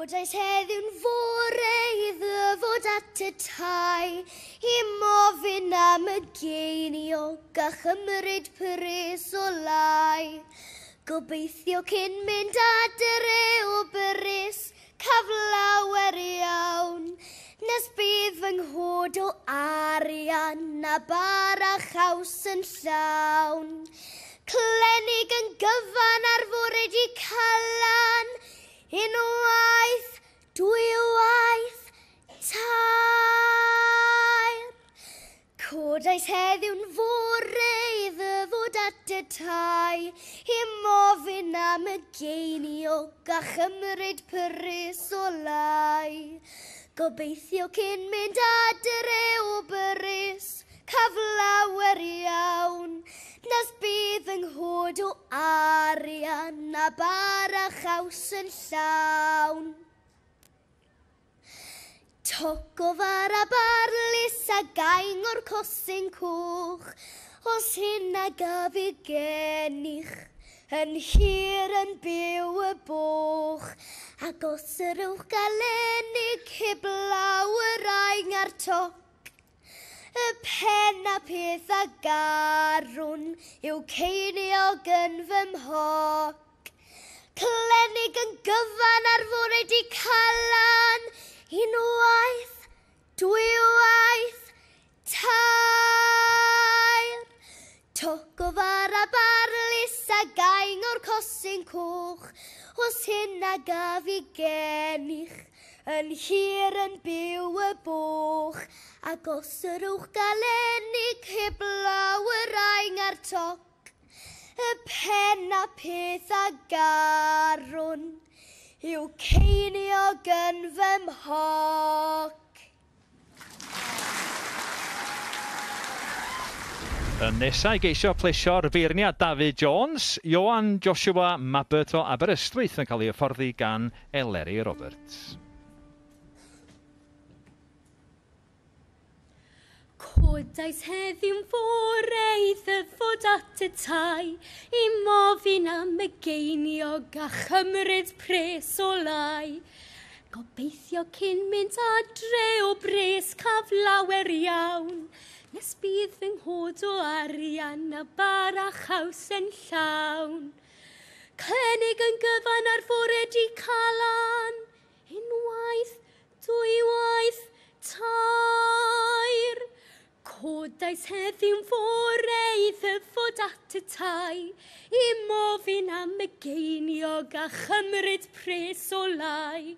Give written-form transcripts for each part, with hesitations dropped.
Codais heddiw'n fore I ddyfod at y tai I mofyn am y geiniog a chymryd pres o lai. Gobeithio cyn mynd adre o byrys caflawer iawn, nes bydd fy nghod o arian a bara chaws yn llawn. Clennig yn gyfan ar fored I calan, unwaith, dwywaith, tair. Codais heddiw'n fore I ddyfod at y tai, I mofyn am y geiniog a chymryd pyrys o lai. Gobeithio cyn mynd adre o byrys, caflawer iawn, nes bydd yng nghod o arian a bara chaws yn llawn. Togofar a barlus a gaing o'r cosyn coch, os hyn a gaf I gennych, yn hir yn byw y boch, ac os yr yw'ch galenig heblaw yr aing ar toc. Y pen a peth a garwn yw ceiniog yn fy mhoc. Clennig yn gyfan ar fored I calan, unwaith, dwywaith, tair. Togofar a barlus a gaing o'r cosyn coch, os hyn a gaf I gennych, yn hir yn byw y boch, ac os yr yw'ch galenig heblaw yr aing ar toc. Y pen a peth a garwn yw ceiniog yn fy mhoc. Yn nesau geisio plesio'r feirniad David Jones, Ioan Joshua Mabert o Aberystwyth yn cael ei hyfforddi gan Eleri Roberts. Codais heddiw'n fore I ddyfod at y tai, I mofyn am y geiniog a chymryd pres o lai. Gobeithio cyn mynd adre o bres caflawer iawn, nes bydd fy nghod o arian a bara chaws yn llawn. Clennig yn gyfan ar fored I calan, unwaith, dwywaith, tair. Codais heddiw'n fore I ddyfod at y tai, I mofyn am y geiniog a chymryd pres o lai.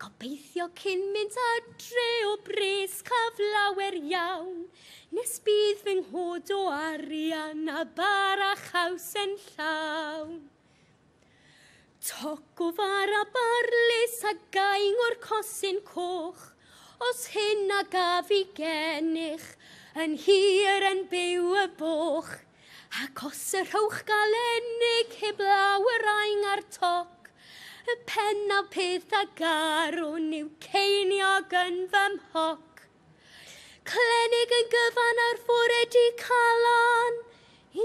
Gobeithio cyn mynd adre o bres caflawer iawn, nes bydd fy nghod o arian a bara chaws yn llawn. Togofar a barlus a gaing o'r cosyn coch, os hyn a gaf I gennych, yn hir yn byw y boch, ac os y rhowch galenig heblaw yr aing ar toc. Y pen a peth a garwn yw ceiniog yn fy mhoc. Clennig yn gyfan ar fored I calan,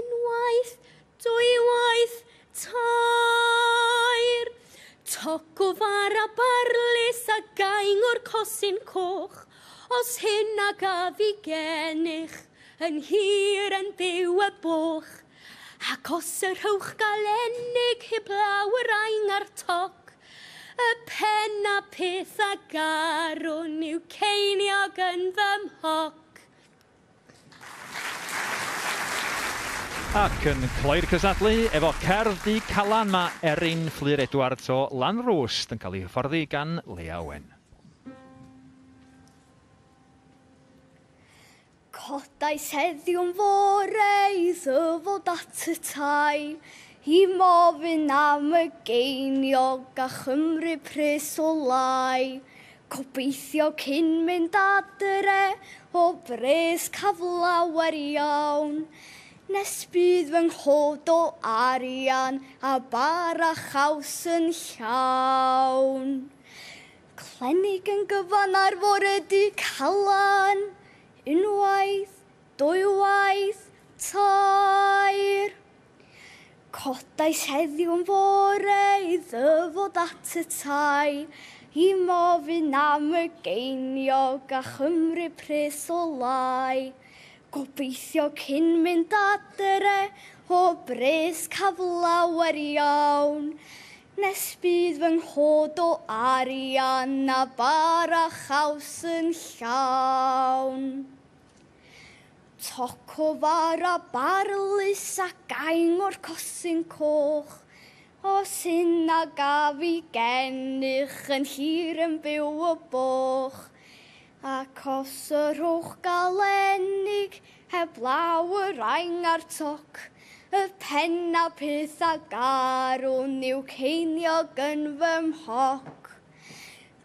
unwaith, dwywaith, tair. Togofar a barlus a gaing o'r cosyn coch, os hyn a gaf I gennych, yn hir yn byw y boch, ac os y rhowch galenig heblaw yr aing ar toc. Y pen a peth a garwn yw ceiniog yn fy mhoc. Ac yn cloi'r cysadlu, efo cerdd Di Calan, mae Erin Fflyr Edwards o Lanrwst yn cael ei hyfforddi gan Lea Wen. Codais heddiw'n fore I ddyfod at y tai, I mofyn am y geiniog a chymryd pres o lai. Gobeithio cyn mynd adre o bres caflawer iawn, nes bydd fy nghod o arian a bara chaws yn llawn. Clennig yn gyfan ar fored I calan, unwaith, dwywaith, tair. Codais heddiw'n fore I ddyfod at y tai, I mofyn am y geiniog a chymru pres o lai. Gobeithio cyn mynd adre o bres caflawer iawn. Nes bydd fy nghod o arian a bar a chaws yn llawn. Toc o far a barlus a gaing o'r cosyn coch. O sy'n a gaf i gennych yn hir yn byw o boch. Ac os yr o'ch galenig heb law yr aing ar toc. Y pen a peth a garwn yw ceiniog yn fy mhoc.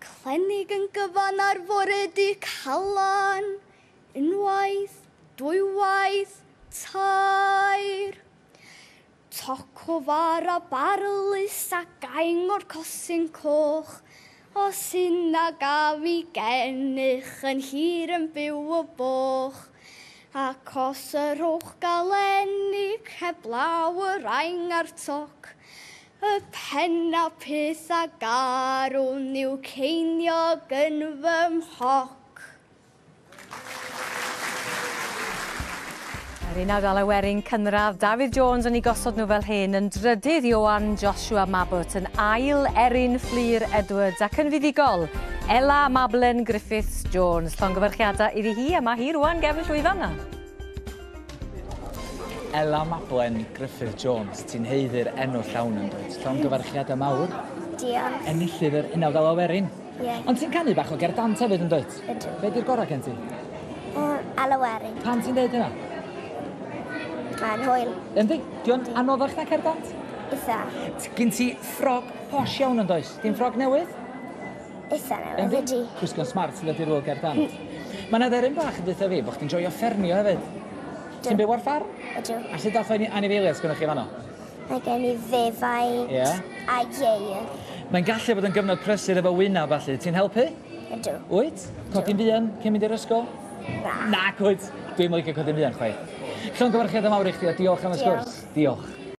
Clennig yn gyfan ar foredi calan. Unwaith, dwywaith, tair. Toc o far a barlus a gaing o'r cosyn coch. O sy'n a gaf i gennych yn hir yn byw o boch. Ac os yr o'ch galenig heb law yr aing ar toc. Y pen a peth a garwn yw ceiniog yn fy mhoc. Unawd Alaw Werin, Cynradd, David Jones yn ei gosod nhw fel hyn yn drydydd Ioan Joshua Mabot yn ail Erin Fflir Edwards ac yn fuddigol Ela Mablen Griffiths Jones. Llongyfarchiadau iddi hi a mae hi rwan gefn llwyfan na. Ela Mablen Griffiths Jones, ti'n heiddi'r enw llawn yn dweud. Llongyfarchiadau mawr. Diolch. Enillydd yr Unawd Alaw Werin. Ie. Ond ti'n canu bach o gerdant hefyd yn dweud? Ydw. Be di'r gorau gen ti? Alaw Werin. Pan ti'n deud yna? Mae'n hwyl. Yndi? Di'n anoddach na cerdant? Itha. Gyn ti ffrog posh iawn yn does? Di'n ffrog newydd? Itha newydd ydi. Gwisgo'n smart sydd ydy'r rôl gerdant. Mae yna dderyn bach yn dweud fi bod chdi'n joio ffermio hefyd. Ti'n byw ar ffarm? Ydw. A sydd dath o'n anifeiliaid sgwnnwch chi fanno? Mae gen i ddefaid a ieir. Mae'n gallu bod yn gyfnod prysur efo wyna falle. Ti'n helpu? Ydw. Wyt? Codi'n fuan cyn mynd i'r ysgol? Na. Na, cwyd. Dwi'n licio codi'n fuan, chwaith. Llongyfarchiadau mawr i chdi a diolch am y sgwrs. Diolch.